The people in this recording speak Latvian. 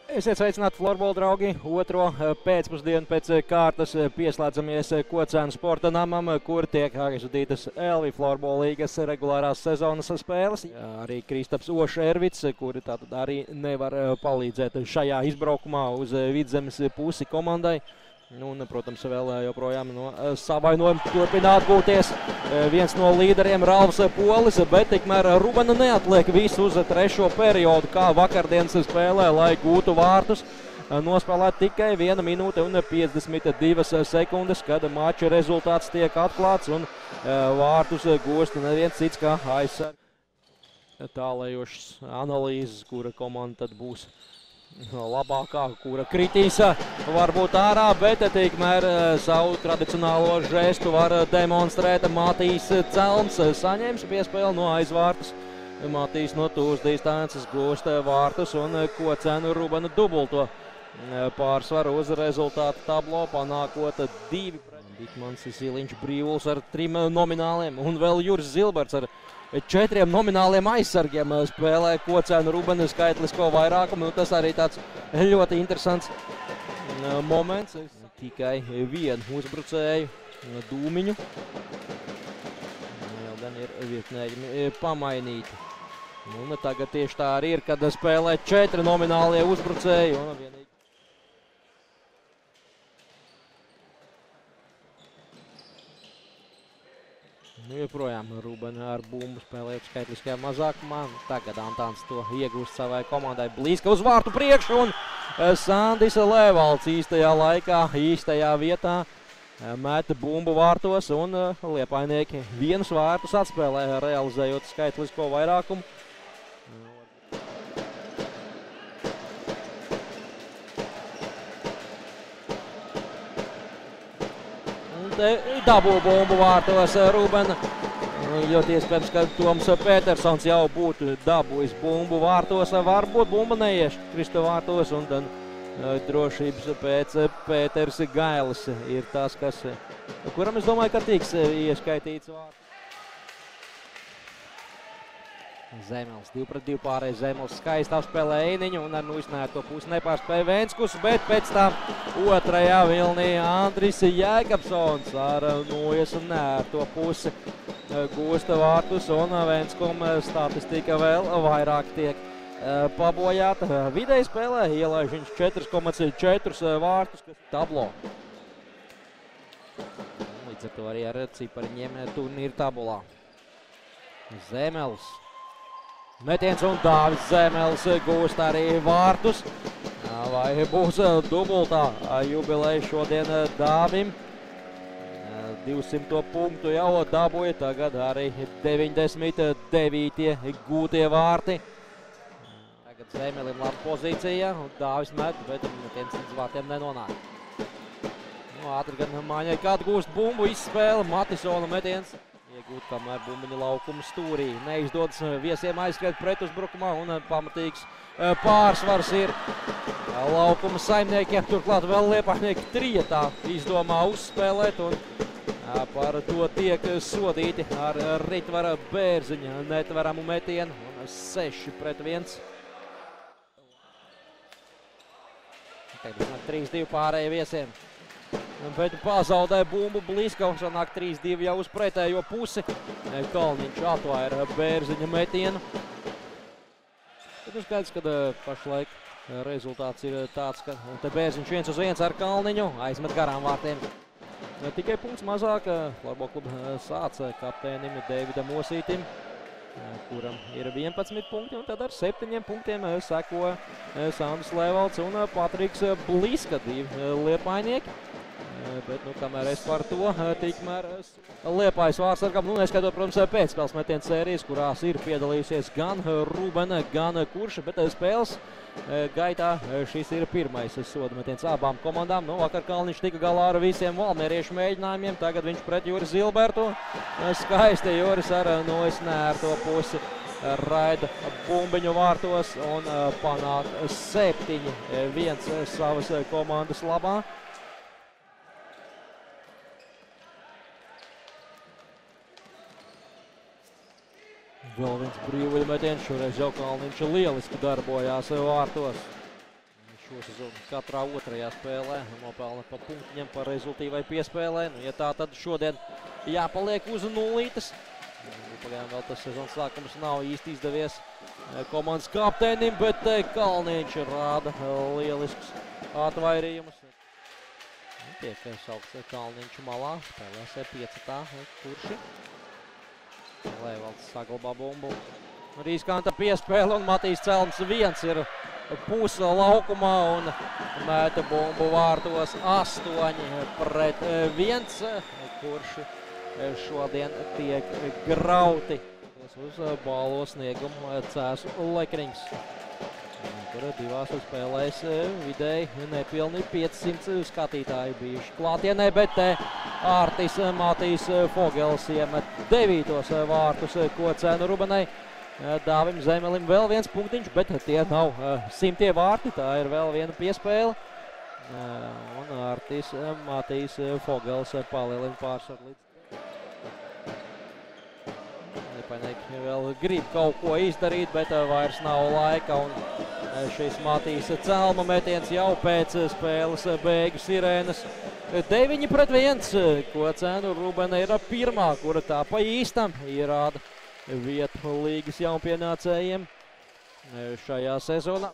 Esiet sveicināti, florbola draugi. Otro pēcpusdienu pēc kārtas pieslēdzamies Kocēnu sporta namam, kur tiek aizvadītas LV Florbola līgas regulārās sezonas spēles. Arī Kristaps Ošervits, kuri tātad arī nevar palīdzēt šajā izbraukumā uz Vidzemes pusi komandai. Un, protams, vēl joprojām no savainojuma turpina atgūties viens no līderiem Ralfs Polis, bet tikmēr Rubana neatliek visu uz trešo periodu, kā vakardienas spēlē, lai gūtu vārtus. Nospēlēt tikai 1 minūte un 52 sekundes, kad mača rezultāts tiek atklāts un vārtus gūst neviens cits kā aizsargs. Tālējošas analīzes, kura komanda tad būs labākā, kura kritīs varbūt ārā, bet tikmēr savu tradicionālo žestu var demonstrēt Matīs Celms. Saņems piespēli no aizvārtus. Matīs no tūs distances gūst vārtus un Kocēnu Rubana dubulto pārsvaru uz rezultātu tablo, panākot 2. Dikmans Siliņš Brīvuls ar 3 nomināliem un vēl Juris Zilberts ar 4 nomināliem aizsargiem spēlē Kocēnu Rubana skaitlisko vairākumu. Tas arī tāds ļoti interesants moments. Tikai vienu uzbrucēju Dūmiņu. Vēl gan ir vietnējumi pamainīti. Un tagad tieši tā arī ir, kad spēlē 4 nominālie uzbrucēji. Joprojām Rubana ar bumbu spēlēt skaitliskajā mazākumā. Tagad Antāns to iegūst savai komandai. Blīska uz vārtu priekšu un Sandis Levalds īstajā laikā, īstajā vietā meta bumbu vārtos un liepainieki vienus vārtus atspēlē, realizējot skaitlisko vairākumu. Dabū bumbu vārtos Rubana. Ļoti iespējams, ka Toms Petersons jau būtu dabūjis bumbu vārtos. Varbūt bumba neieš Krista vārtos un tad drošības pēc Pēters Gailis ir tas, kuram es domāju, ka tiks ieskaitīts vārds. Zemels 2-2 pārējais. Zemels skaisti apspēlē Einiņu un ar izsnērto pusi nepārspēja Venskus, bet pēc tam otrajā vilnī Andris Jēkabsons ar iesnērto pusi gūsta vārtus un Venskum statistika vēl vairāk tiek pabojāta. Vidēji spēlē ielaiž viņš 4,4 vārtus tablo. Līdz ar to arī ar cipariņiem turnīra tabulā. Zemels. Metiens un Dāvis Zemels gūst arī vārtus. Vai būs dubultā jubileja šodien Dāvim? 200 punktu jau dabūja, tagad arī 99 gūtie vārti. Tagad Zemelim laba pozīcija un Dāvis met, bet metiens līdz vārtiem nenonāk. Ātri gan Māņai kādu gūst bumbu, izspēle, Matisona metiens. Iegūt, kamēr bumbiņa laukuma stūrī. Neizdodas viesiem aizskriet pretuzbrukumā un pamatīgs pārsvars ir laukuma saimniekiem. Turklāt vēl liepainieki trietā izdomā uzspēlēt un par to tiek sodīti ar Ritvara Bērziņa netveramu metienu. 6-1. Tagad 3-2 pārējie viesiem. Bet pazaudē bumbu Blīska un sanāk 3-2 jau uz pretējo pusi. Kalniņš atvaira Bērziņa metienu. Tad skaidrs, ka pašlaik rezultāts ir tāds, ka te Bērziņš 1-1 ar Kalniņu aizmet garām vārtiem. Tikai punkts mazāk Florbola kluba sāca kapteinim Deividam Osītim, kuram ir 11 punkti, un tad ar 7 punktiem seko Sandis Levalds un Patriks Blīska, 2 liepainieki. Bet, kamēr es par to, tikmēr Liepājas vārdsargam, neskatot, protams, pēcspēles metienu sērijas, kurās ir piedalījusies gan Rubana, gan Kurša, bet spēles gaitā šis ir pirmais soda metiens abām komandām. Vakar Kalniņš tika galā ar visiem valmieriešu mēģinājumiem, tagad viņš pret Juris Zilbertu. Skaisti Juris ar izsnērto pusi raida bumbiņu vārtos un panāk 7-1 savas komandas labā. Vēl viens brīvveļmetiens, šoreiz jau Kalniņš lieliski darbojās vārtos. Šo sezonu katrā otrajā spēlē nopelna pa punktiņam par rezultīvai piespēlē. Ja tā, tad šodien jāpaliek uz nulītes. Pagaidām vēl tas sezonas sākums nav īsti izdevies komandas kapteinim, bet Kalniņš rāda lielisks atvairījumus. Tiek saukts Kalniņš malā, spēlēs piecatā Kurši. Leivalds saglabā bumbu. Riskanta piespēle un Matīs Celms viens ir puse laukumā un mēta bumbu vārtos 8-1. Kurši šodien tiek grauti uz bālo sniegumu Cēsu Lekriņš. Tur divās spēlēs vidēji nepilni 500 skatītāji bijuši klātienē, bet Ārtis Matīs Fogels iemet 9. vārtus Kocēnu Rubenai. Dāvim Zemelim vēl viens punktiņš, bet tie nav 100 vārti, tā ir vēl viena piespēle. Un Ārtis Matīs Fogels palielina pārsvaru līdz. Nepainieki vēl grib kaut ko izdarīt, bet vairs nav laika. Un šis Matīs Celma metiens jau pēc spēles beigu sirēnas. 9-1. Kocēnu Rubena ir pirmā, kura tā pa īstam ierāda vietu līgas jaunpienācējiem šajā sezonā.